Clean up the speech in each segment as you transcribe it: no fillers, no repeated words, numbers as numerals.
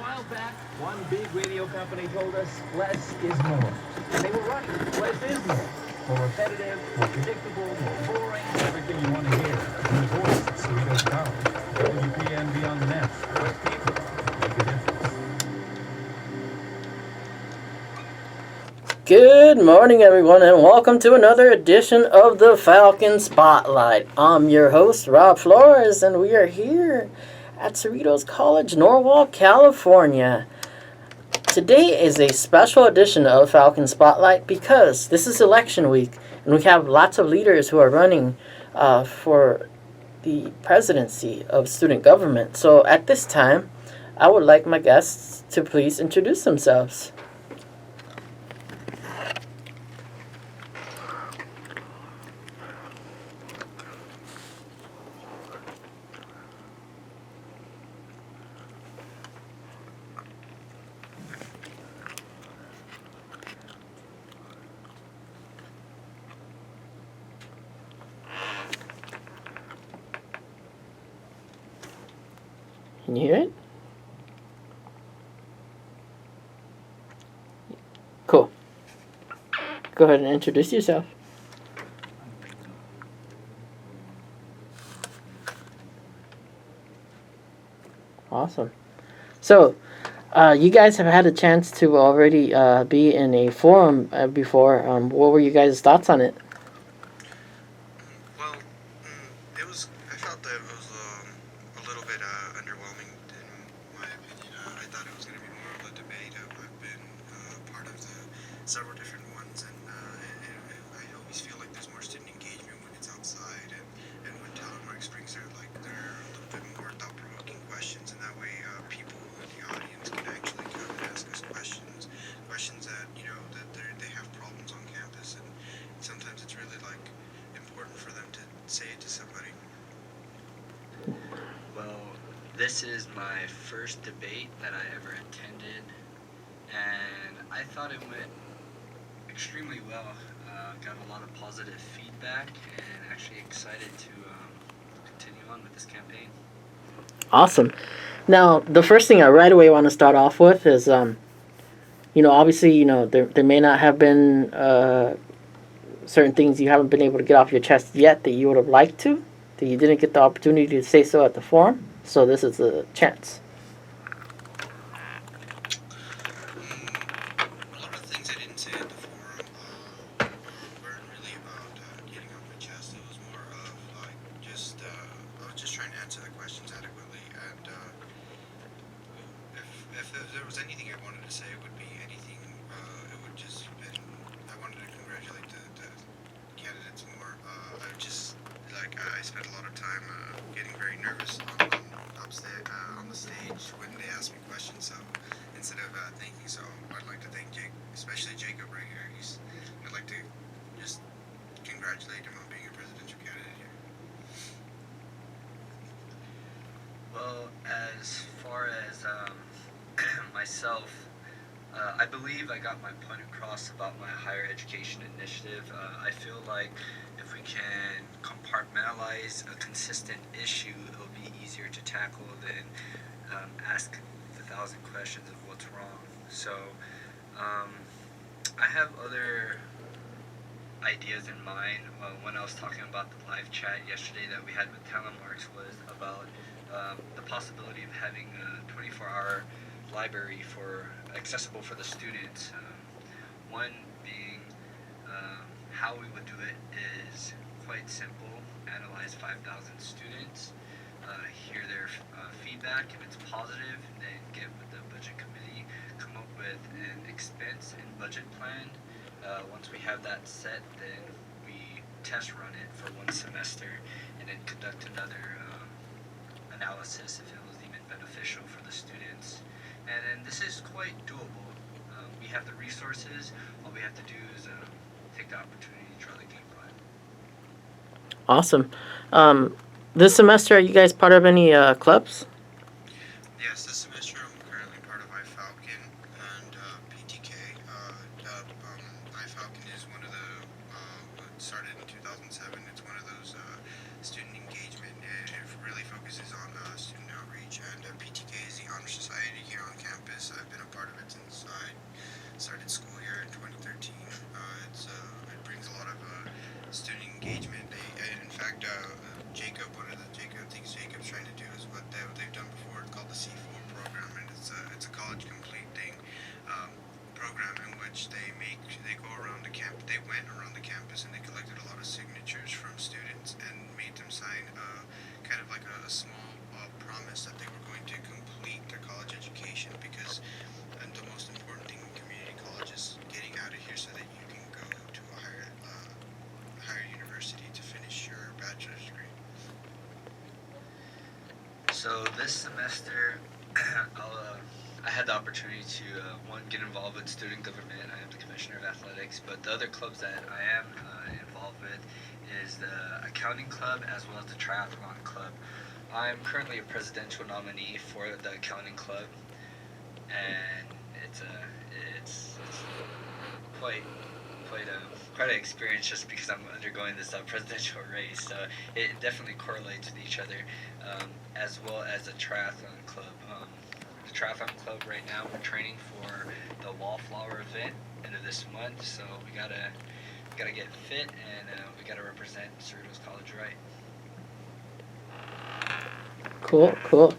while back, one big radio company told us less is more. And they were right. Less is more. More repetitive, more predictable, more boring, everything you want to hear. And the voice of Cerritos College. WPN Beyond the Nest. Where people make a difference. Good morning, everyone, and welcome to another edition of the Falcon Spotlight. I'm your host, Rob Flores, and we are here at Cerritos College, Norwalk, California. Today is a special edition of Falcon Spotlight because this is election week, and we have lots of leaders who are running for the presidency of student government. So at this time, I would like my guests to please introduce themselves. Can you hear it? Cool. Go ahead and introduce yourself. Awesome. So, you guys have had a chance to already be in a forum before. What were you guys' thoughts on it? Well, I felt that it was a little bit underwhelming in my opinion. I thought it was going to be more of a debate. I've been part of several different ones, and I always feel like there's more student engagement when it's outside, and when telemarks brings they're a little bit more thought-provoking questions, and that way people in the audience can actually come and ask us questions that, that they have problems on campus, and sometimes it's really important for them to say it to somebody. Well, this is my first debate that I ever attended, and I thought it went extremely well. Got a lot of positive feedback, and actually excited to continue on with this campaign. Awesome. Now, the first thing I right away want to start off with is, obviously, there may not have been certain things you haven't been able to get off your chest yet that you would have liked to, that you didn't get the opportunity to say so at the forum. So this is a chance. A lot of things I didn't say at the forum weren't really about getting off my chest. It was more of I was just trying to answer the questions adequately, and if there was anything I wanted to say, it would be anything. It would just been, I wanted to congratulate the candidates more. I spent a lot of time getting very nervous on the stage when they asked me questions. So instead of thanking, I'd like to thank Jake, especially Jacob right here. I'd like to just congratulate him on being a presidential candidate here. Well, as far as myself, I believe I got my point across about my higher education initiative. I feel like if we can compartmentalize a consistent issue, it'll be easier to tackle than ask 1,000 questions of what's wrong. So I have other ideas in mind. When I was talking about the live chat yesterday that we had with Telemarks was about the possibility of having a 24-hour library accessible for the students. One being how we would do it is quite simple. Analyze 5,000 students, hear their feedback. If it's positive, then get with the budget committee, come up with an expense and budget plan. Once we have that set, then we test run it for one semester and then conduct another analysis if it was even beneficial for the students. And this is quite doable. We have the resources. All we have to do is take the opportunity to try the game plan. Awesome. This semester, are you guys part of any clubs? Yes, this semester I'm currently part of iFalcon and PTK. iFalcon is one of the, it started in 2007. It's one of those student engagement. It really focuses on student outreach, and PTK is the honor society here on campus. I've been a part of it since I started school here in 2013. It brings a lot of student engagement. In fact, Jacob, one of the things Jacob's trying to do is what they've done before. It's called the C4 program, and it's a college complete thing. Program in which they go around the camp. They went around the campus and they collected a lot of signatures from students and made them sign kind of like a small promise that they were going to complete their college education, because the most important thing in community college is getting out of here so that you can go to a higher university to finish your bachelor's degree. So this semester, I had the opportunity to one, get involved with student government. I am the commissioner of athletics, but the other clubs that I am involved with is the accounting club as well as the triathlon club. I'm currently a presidential nominee for the accounting club, and it's quite an experience just because I'm undergoing this presidential race. So it definitely correlates with each other, as well as the triathlon club. The triathlon club right now, we're training for the Wallflower event end of this month, so we gotta get fit, and we gotta represent Cerritos College right. Cool.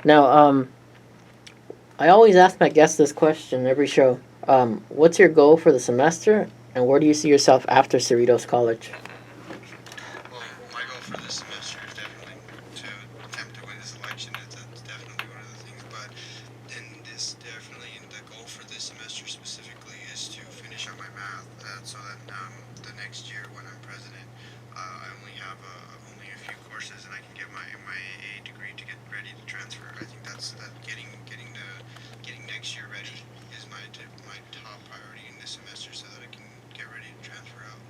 Now, I always ask my guests this question every show. What's your goal for the semester, and where do you see yourself after Cerritos College? Well, my goal for this semester is definitely to attempt to win this election. That's definitely one of the things. But the goal for this semester specifically is to finish up my math, so that the next year when I'm president, I only have only a few courses, and I can get my AA degree to get ready to transfer. I think getting next year ready is my top priority in this semester, so that I can get ready to transfer out.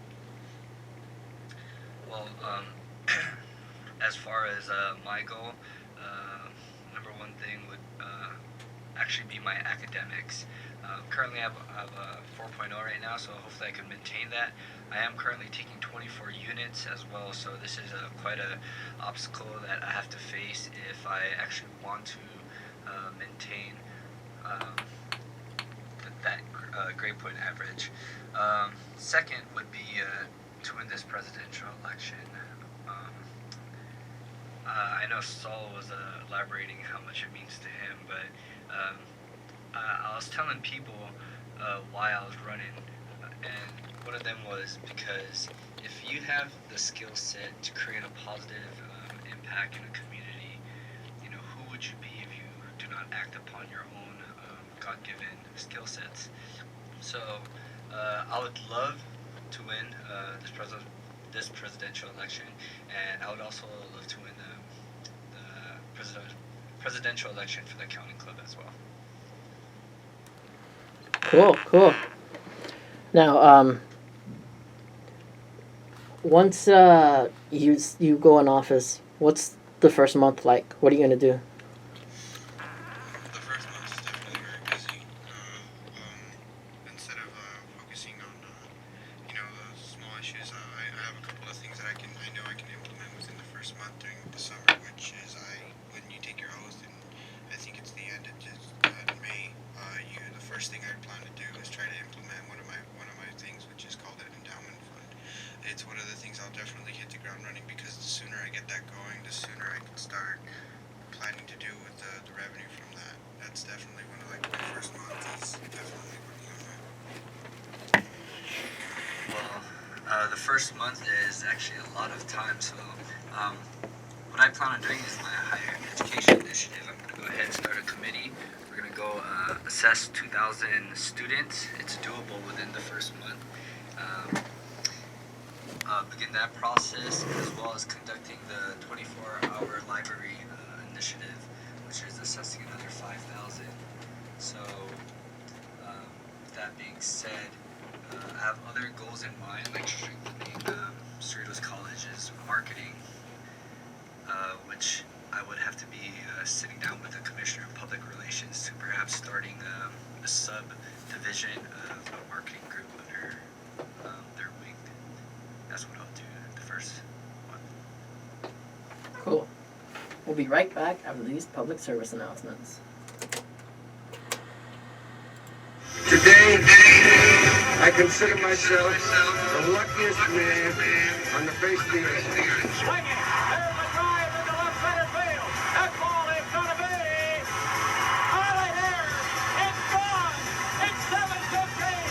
Well, as far as my goal, number one thing would actually be my academics. Currently, I have a 4.0 right now, so hopefully I can maintain that. I am currently taking 24 units as well, so this is quite a obstacle that I have to face if I actually want to maintain that grade point average. Second would be to win this presidential election. I know Saul was elaborating how much it means to him, but I was telling people why I was running, and one of them was because if you have the skill set to create a positive impact in a community, who would you be if you do not act upon your own God-given skill sets? So I would love to win this presidential election, and I would also love to win the presidential election for the accounting club as well. Cool. Now, once you go in office, what's the first month like? What are you gonna do? The first month is definitely very busy. Instead of focusing on the small issues, I have a couple of things that I know I can implement within the first month during the summer, which is when you take your oath, and I think it's the end of May. The first thing I plan to do is try to implement one of my things, which is called an endowment fund. It's one of the things I'll definitely hit the ground running, because the sooner I get that going, the sooner I can start planning to do with the revenue from that. That's definitely one of my first months is definitely working on that. Well, the first month is actually a lot of time, so what I plan on doing is my higher education initiative. I'm going to go ahead and start a committee. We're going to go assess 2,000 students. It's doable within the first month. Begin that process, as well as conducting the 24-hour library initiative, which is assessing another 5,000. So, with that being said, I have other goals in mind, like strengthening Cerritos College's marketing, which I would have to be sitting down with the Commissioner of Public Relations to perhaps starting a subdivision of a marketing group under their wing. That's what I'll do the first one. Cool. We'll be right back after these public service announcements. Today, I consider myself the luckiest man on the face of the earth. Swinging. There's a drive into left center field. That ball is going to be out of here. It's gone. It's 7:15.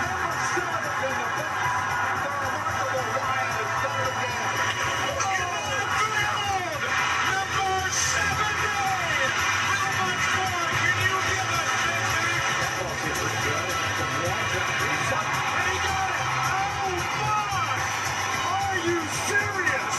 Number 7 is in the box. The remarkable Ryan has done it again. Oh, field. Number 70. How much more can you give us, Jimmy? That ball's hit pretty good. From one to inside. And he got it. Oh, my. Are you serious?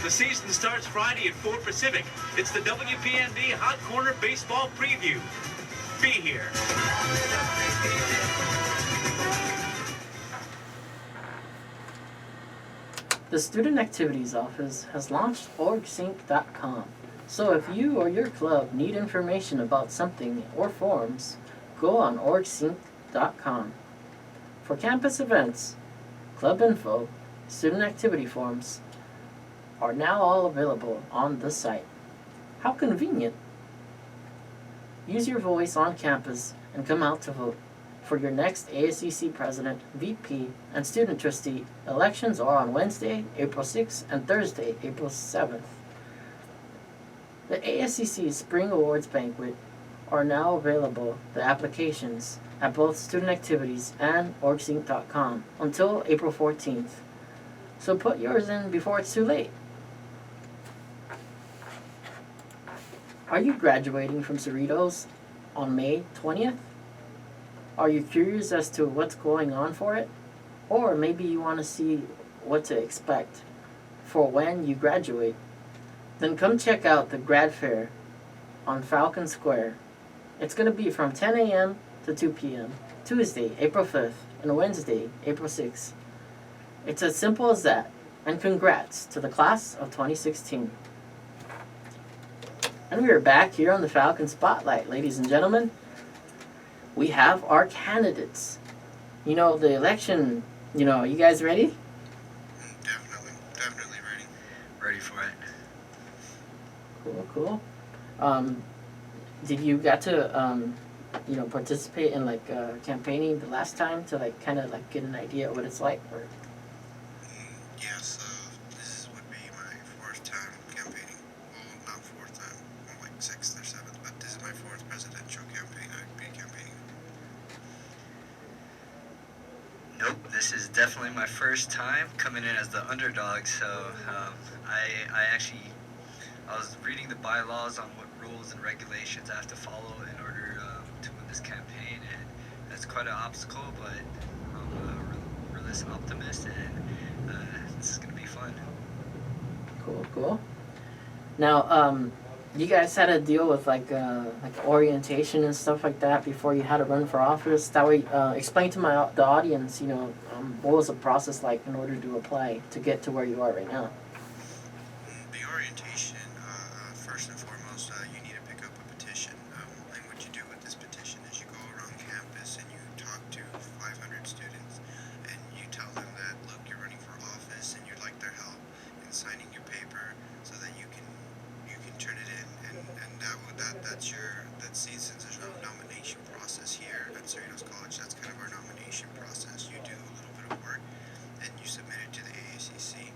The season starts Friday at 4 Pacific. It's the WPND Hot Corner Baseball Preview. Be here. The Student Activities Office has launched orgsync.com. So if you or your club need information about something or forums, go on orgsync.com. For campus events, club info, student activity forums are now all available on the site. How convenient! Use your voice on campus and come out to vote. For your next ASCC President, VP, and Student Trustee, elections are on Wednesday, April 6th, and Thursday, April 7th. The ASCC Spring Awards Banquet are now available, the applications, at both Student Activities and orgsync.com until April 14th. So put yours in before it's too late. Are you graduating from Cerritos on May 20th? Are you curious as to what's going on for it? Or maybe you want to see what to expect for when you graduate? Then come check out the Grad Fair on Falcon Square. It's going to be from 10 a.m. to 2 p.m. Tuesday, April 5th, and Wednesday, April 6th. It's as simple as that. And congrats to the class of 2016. And we are back here on the Falcon Spotlight, ladies and gentlemen. We have our candidates. You know, the election, you guys ready? Definitely ready. Ready for it. Cool. Did you got to, participate in, campaigning the last time to, kind of get an idea of what it's like? Or? Yes, this would be my fourth time campaigning. Well, not fourth time, more like sixth or seventh, but this is my fourth presidential campaign I've been campaigning. Nope, this is definitely my first time coming in as the underdog, so I was reading the bylaws on what rules and regulations I have to follow in order to win this campaign, and that's quite an obstacle, but I'm a realist optimist, and this is going to be fun. Cool. Now, you guys had to deal with orientation and stuff like that before you had to run for office. That way, explain to the audience, what was the process like in order to apply to get to where you are right now? The orientation, first and foremost, you need to pick up a petition. And what you do with this petition is you go around campus and you talk to 500 students and you tell them that, look, you're running for office and you'd like their help in signing your paper so that you can turn it in. Since there's no nomination process here at Cerritos College, that's kind of our nomination process. You do a little bit of work and you submit it to the ASCC.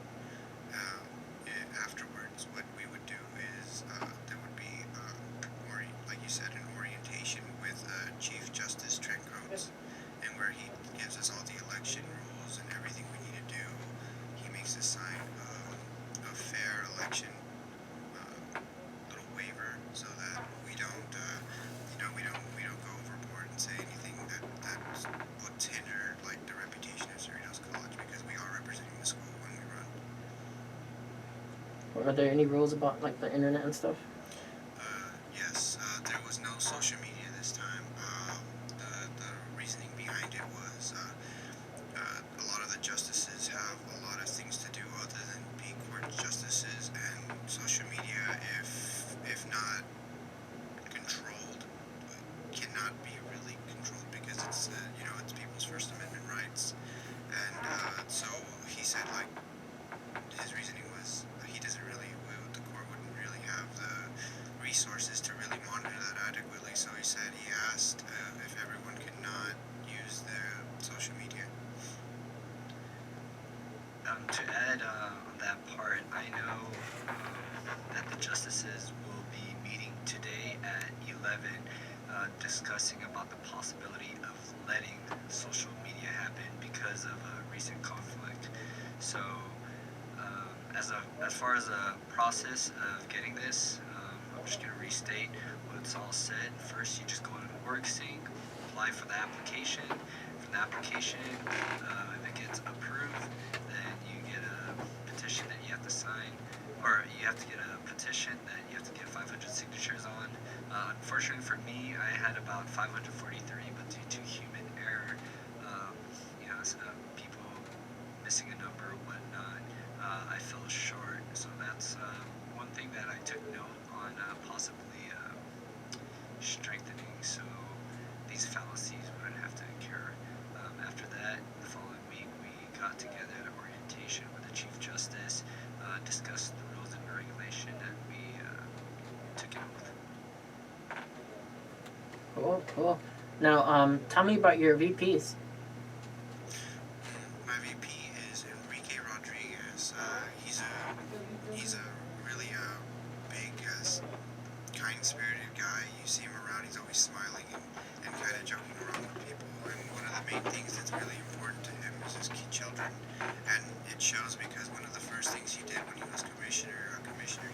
Afterwards, what we would do is there would be, like you said, an orientation with Chief Justice Trent Coates, and where he gives us all the election rules and everything we need to do. He makes us sign a fair election little waiver so that we don't go overboard and say anything that would hinder the reputation of Cerritos College, because we are representing the school when we run. Are there any rules about the internet and stuff? Yes, there was no social media this time. The reasoning behind it was a lot of the justices have a lot of things to do other than be court justices, and social media, if not controlled, cannot be really controlled, because discussing about the possibility of letting social media happen because of a recent conflict. So, as far as a process of getting this, I'm just going to restate what's all said. First, you just go into WorkSync, apply for the application. From the application, if it gets approved, then you get a petition that you have to sign, or you have to get a petition that you have to get 500 signatures on. Unfortunately for me, I had about 543, but due to human error, people missing a number or whatnot, I fell short. So that's one thing that I took note on possibly strengthening, so these fallacies wouldn't have to occur. After that, the following week, we got together at orientation with the Chief Justice, discussed the rules and regulation, and we took an oath. Cool. Now, tell me about your VPs. My VP is Enrique Rodriguez. He's a really big, kind-spirited guy. You see him around, he's always smiling and kind of joking around with people. And one of the main things that's really important to him is his key children. And it shows because one of the first things he did when he was commissioner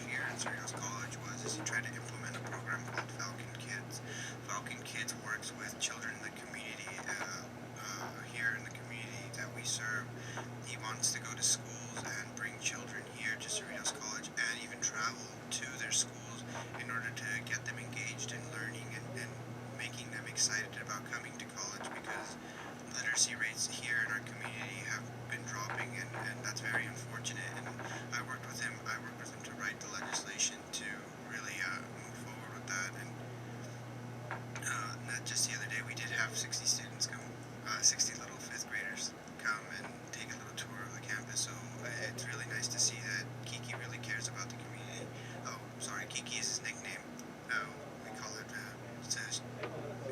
here at Cerritos College was he tried to implement a program called Falcon Kids. Falcon Kids works with children in the community here in the community that we serve. He wants to go to schools and bring children here to Cerritos College and even travel to their schools in order to get them engaged in learning and making them excited about coming to college, because literacy rates here in our community have been dropping, and that's very unfortunate. And I worked with him to write the legislation to really move forward with that. And not just the other day, we did have 60 students come, 60 little 5th graders come and take a little tour of the campus. So it's really nice to see that Kiki really cares about the community. Oh, sorry, Kiki is his nickname. We call it, it's an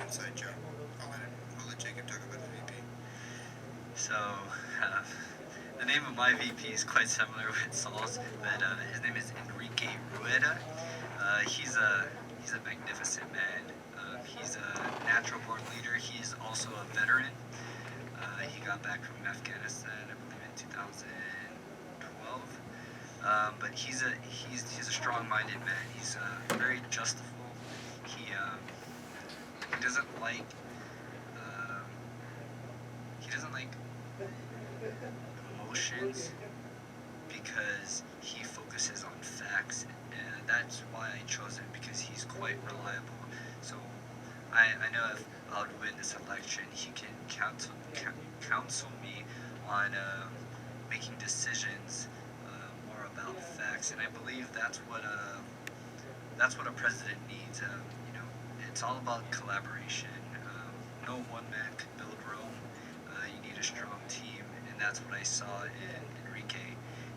inside joke. I'll let Jacob talk about the VP. So, the name of my VP is quite similar with Saul's, but his name is Enrique Rueda. He's a magnificent man. He's a natural-born leader. He's also a veteran. He got back from Afghanistan, I believe, in 2012. But he's a strong-minded man. He's very justful. He doesn't like emotions, because he focuses on facts, and that's why I chose him, because he's quite reliable. So I know if I would win this election, he can counsel me on making decisions more about facts, and I believe that's what a president needs. It's all about collaboration. No one man could build Rome. You need a strong team, and that's what I saw in Enrique.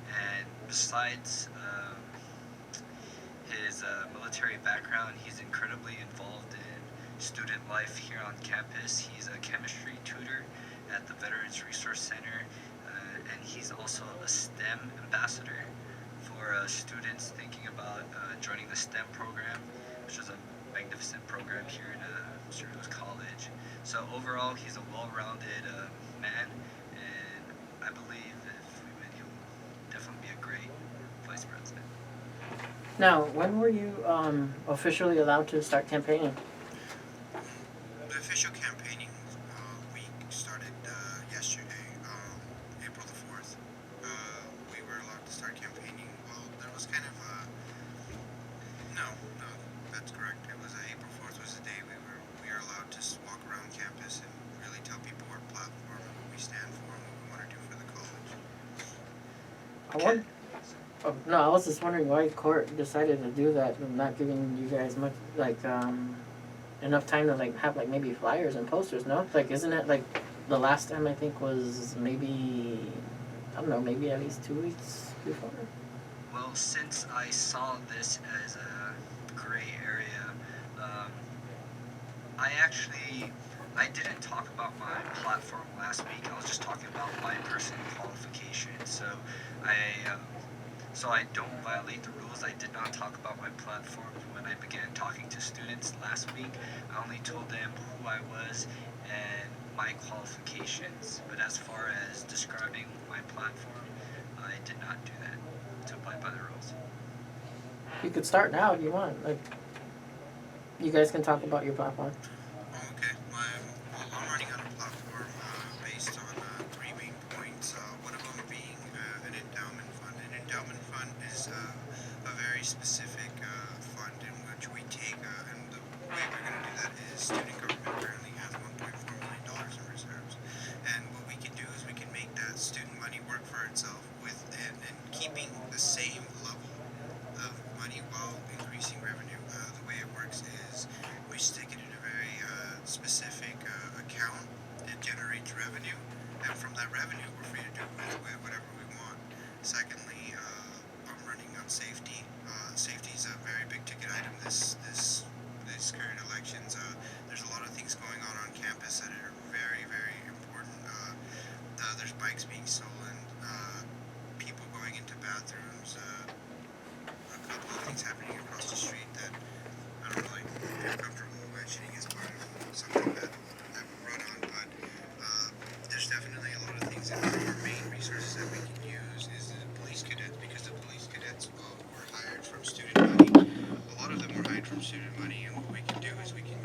And besides his military background, he's incredibly involved in student life here on campus. He's a chemistry tutor at the Veterans Resource Center, and he's also a STEM ambassador for students thinking about joining the STEM program, which is a magnificent program here in Cerritos College. So overall, he's a well-rounded man, and I believe if we win, he'll definitely be a great vice president. Now, when were you officially allowed to start campaigning? The official campaigning week started yesterday, April the 4th. We were allowed to start campaigning. Well, there was kind of no, that's correct. It was April 4th was the day we were allowed to walk around campus and really tell people our platform and what we stand for and what we want to do for the college. I was just wondering why court decided to do that and not giving you guys much, enough time to, have, maybe flyers and posters, no? Isn't it, the last time I think was maybe, I don't know, maybe at least 2 weeks before? Well, since I saw this as a gray area, I didn't talk about my platform last week. I was just talking about my personal qualifications. So I don't violate the rules. I did not talk about my platform when when I began talking to students last week, I only told them who I was and my qualifications. But as far as describing my platform, I did not do that to abide by the rules. You could start now if you want. Like, you guys can talk about your platform. Okay, I'm running on a platform based on three main points. One of them being an endowment fund. An endowment fund is a very specific fund in which we take, and the way we're going to do that is student government currently has $1.4 million in reserves. And what we can do is we can make that student money work for itself with and keeping the same level of money while increasing revenue. The way it works is we stick it in a very specific account that generates revenue, and from that revenue we're free to do with whatever we want. Secondly, I'm running on safety. Safety is a very big ticket item this current elections. There's a lot of things going on campus that are very, very important. There's bikes being stolen, people going into bathrooms, a couple of things happening across the street that I don't really feel comfortable mentioning as part of something that I will run on, but there's definitely a lot of things. And our main resources that we can use is the police cadets, because the police cadets were hired from student money. A lot of them were hired from student money, and what we can do is we can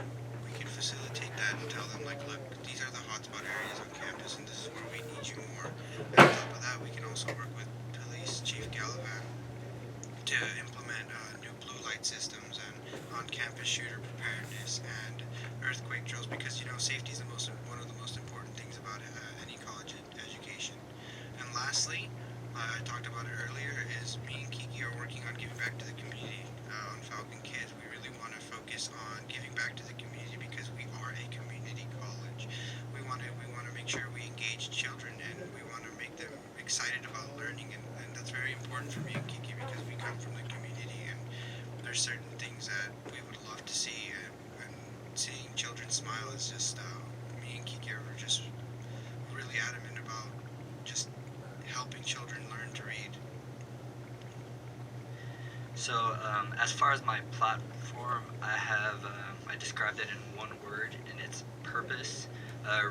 facilitate that and tell them, like, look, these are the hotspot areas on campus, and this is where we need you more. And on top of that, we can also work with Police Chief Gallivan to implement new blue light systems and on-campus shooter preparedness and earthquake drills, because safety is one of the most important things about any college education. And lastly, I talked about it earlier, is me and Kiki are working on giving back to the community on Falcon Kids. We really want to focus on giving back to the community because we are a community college. We want to make sure we engage children, and we want to make them excited about learning, and that's very important for me and Kiki because we come from the community, and there's certain things that we would love to see, and seeing children smile is just me and Kiki are just really adamant about just helping children learn to read. So as far as my platform, I described it in one word, and it's purpose.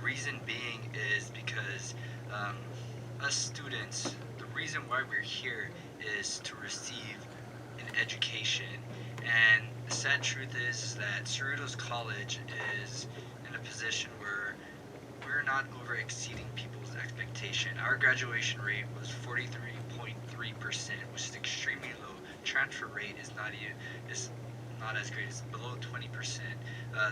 Reason being is because us students, the reason why we're here is to receive an education. And the sad truth is that Cerritos College is in a position where we're not over exceeding people's expectation. Our graduation rate was 43.3%, which is extremely low. Transfer rate is not as great. It's below 20%.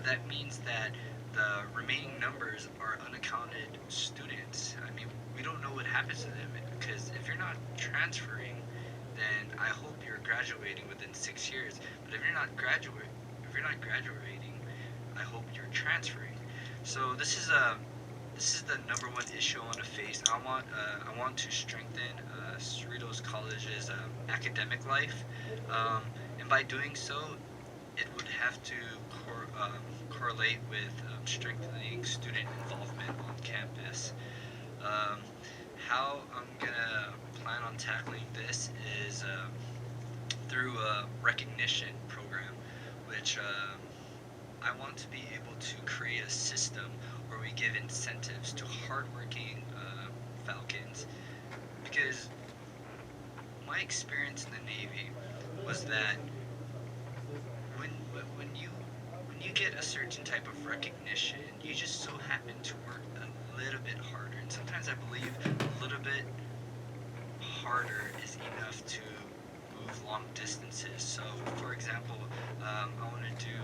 That means that the remaining numbers are unaccounted students. I mean, we don't know what happens to them, because if you're not transferring, then I hope you're graduating within 6 years. But if you're not graduating, I hope you're transferring. So this is the number one issue I want to face. I want to strengthen Cerritos College's academic life, and by doing so, it would have to correlate with strengthening student involvement on campus. How I'm gonna plan on tackling this is through a recognition program, which I want to be able to create a system where we give incentives to hardworking Falcons, because my experience in the Navy was that when you get a certain type of recognition, you just so happen to work a little bit harder, and sometimes I believe a little bit harder is enough to move long distances. So, for example, I want to do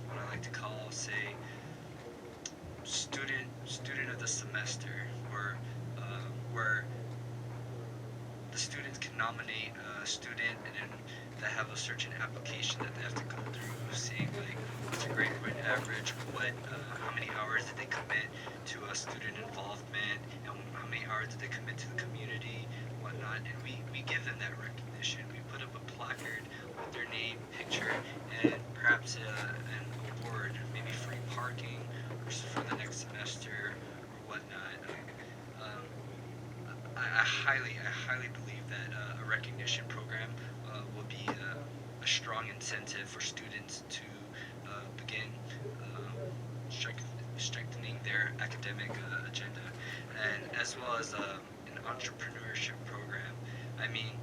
what I like to call, say, student of the semester, where the students can nominate a student, and then they have a certain application that they have to go through, saying like what's a grade point average, how many hours did they commit to a student involvement, and how many hours did they commit to the community, whatnot. And we give them that recognition. We put up a placard with their name, picture, and perhaps an award, maybe free parking for the next semester or whatnot. I highly believe that a recognition program will be a strong incentive incentive for students to begin strengthening their academic agenda, and as well as an entrepreneurship program. I mean,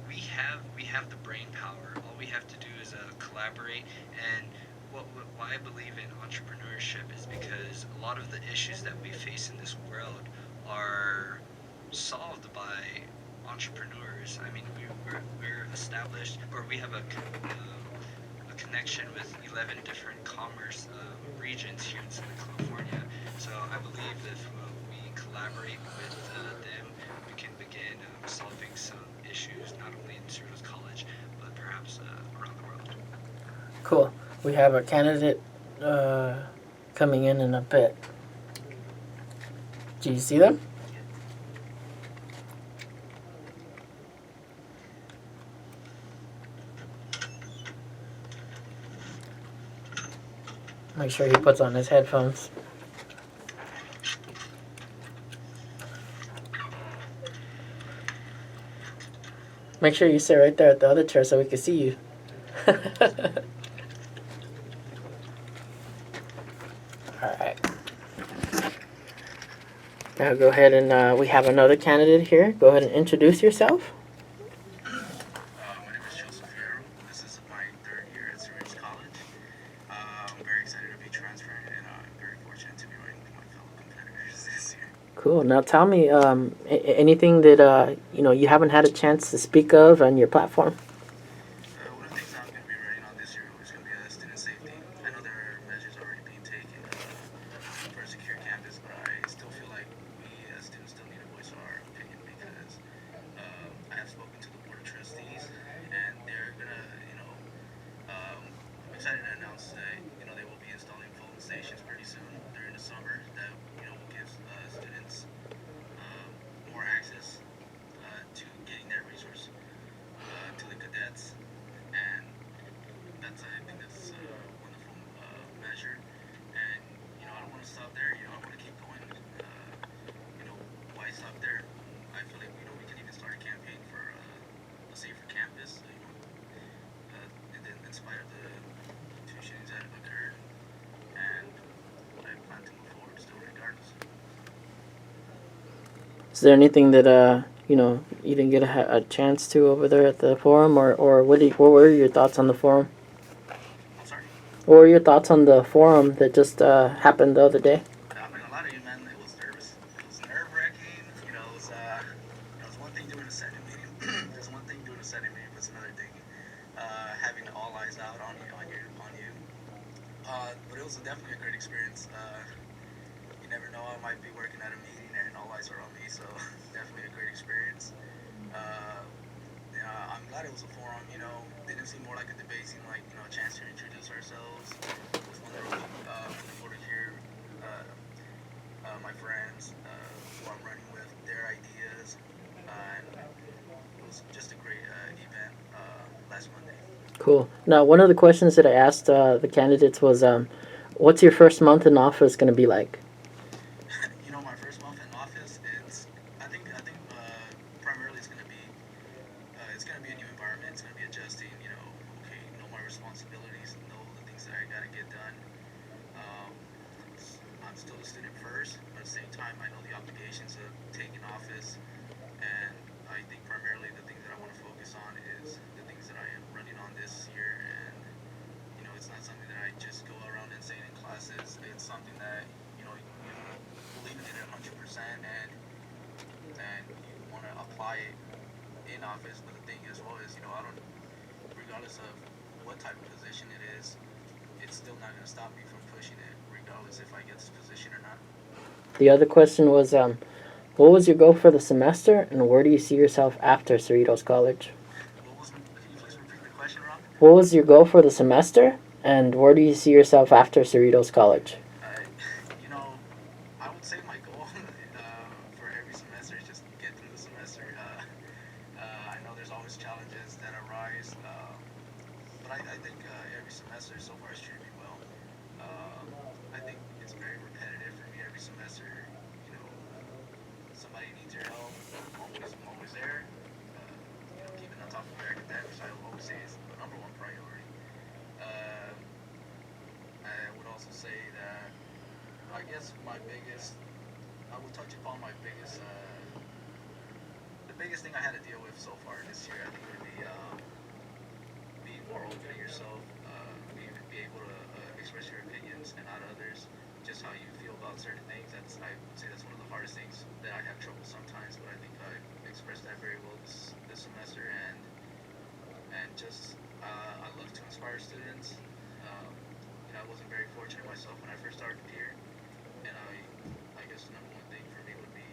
we have the brain power. All we have to do is collaborate. And why I believe in entrepreneurship is because a lot of the issues that we face in this world are solved by entrepreneurs. I mean, we're established, or we have a connection with 11 different commerce regions here in Southern California. So I believe if we collaborate with them, we can begin solving some issues, not only in Cerritos College, but perhaps around the world. Cool. We have a candidate coming in a bit. Do you see them? Make sure he puts on his headphones. Make sure you sit right there at the other chair so we can see you. Alright. Now go ahead and we have another candidate here. Go ahead and introduce yourself. My name is Joseph Fierro. This is my third year at Cerritos College. I'm very excited to be transferring, and I'm very fortunate to be running with my fellow competitors this year. Cool. Now tell me anything that you haven't had a chance to speak of on your platform. One of the things I'm going to be running on this year is going to be student safety. I know there are measures already being taken for a secure campus, but I still feel like we as students still need to voice our opinion because I have spoken to the board of trustees, and they're going to, I'm excited to announce that, they will be installing phone stations pretty soon during the summer that, will give students more access to getting their resource to the cadets, and I think that's a wonderful measure. And I don't want to stop there. I want to keep going. Why stop there? I feel like we can even start a campaign for a safer campus. In spite of the two shootings that have occurred, and I plan to move forward still regardless. Is there anything that you didn't get a chance to over there at the forum, or what were your thoughts on the forum? I'm sorry. What were your thoughts on the forum that just happened the other day? I'm not gonna lie to you, man. It was nervous. It was nerve-wracking. It was one thing doing a Senate meeting. There's one thing doing a Senate meeting, but it's another thing having all eyes out on you. But it was definitely a great experience. You never know. I might be working at a meeting and all eyes are on me, so definitely a great experience. I'm glad it was a forum. Didn't seem more like a debate. Seemed like a chance to introduce ourselves. It was wonderful to hear my friends who I'm running with, their ideas, and it was just a great event last Monday. Cool. Now, one of the questions that I asked the candidates was, what's your first month in office going to be like? My first month in office, I think primarily it's gonna be a new environment. It's gonna be adjusting. Okay, know my responsibilities, know the things that I gotta get done. I'm still a student first, but at the same time, I know the obligations of taking office, and I think primarily the things that I want to focus on is the things that I am running on this year. And it's not something that I just go around and say in classes. It's something that you believe in it 100%, and you want to apply it in office. But the thing as well is, I don't, regardless of what type of position it is, it's still not going to stop me from pushing it, regardless if I get this position or not. The other question was, what was your goal for the semester, and where do you see yourself after Cerritos College? Can you please repeat the question, Rob? What was your goal for the semester, and where do you see yourself after Cerritos College? I would say my goal for every semester is just to get through the semester. I know there's always challenges that arise, but I think every semester so far is treating me well. I think it's very repetitive for me every semester. Somebody needs your help, I'm always there. Keeping on top of your academics, I always say is I guess my biggest, I will touch upon my biggest, the biggest thing I had to deal with so far this year, I think would be being more open to yourself, be able to express your opinions and not others, just how you feel about certain things. I would say that's one of the hardest things that I have trouble sometimes, but I think I expressed that very well this semester, and just I love to inspire students. I wasn't very fortunate myself when I first started here, and I guess the number one thing for me would be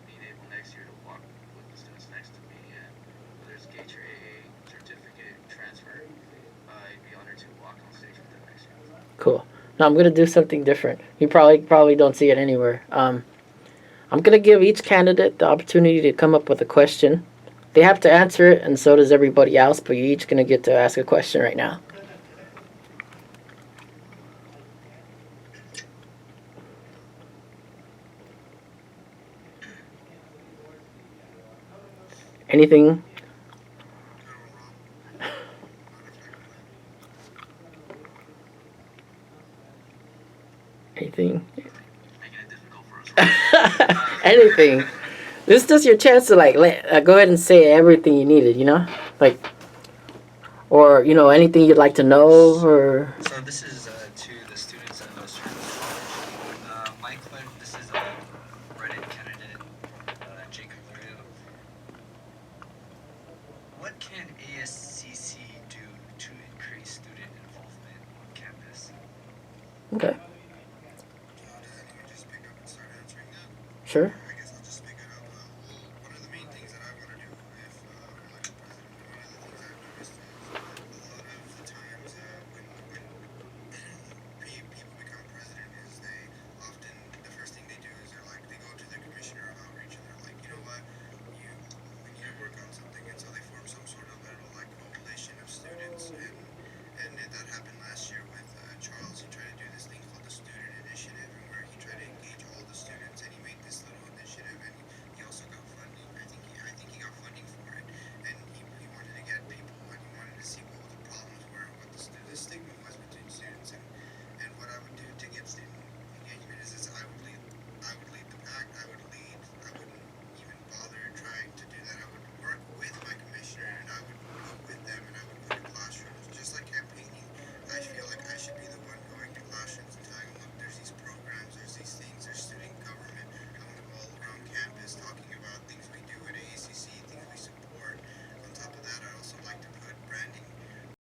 being able next year to walk with the students next to me, and whether it's gate your AA, certificate, transfer, I'd be honored to walk on stage with them next year. Cool. Now I'm gonna do something different. You probably don't see it anywhere. I'm gonna give each candidate the opportunity to come up with a question. They have to answer it, and so does everybody else. But you're each gonna get to ask a question right now. Anything? Anything? Making it difficult for us. Anything. This is just your chance to go ahead and say everything you needed, like, or anything you'd like to know, or. So this is to the students of Cerritos College. This is Reddit candidate Jacob Lurio. What can ASCC do to increase student involvement on campus? Okay. You just pick up and start answering that? Sure.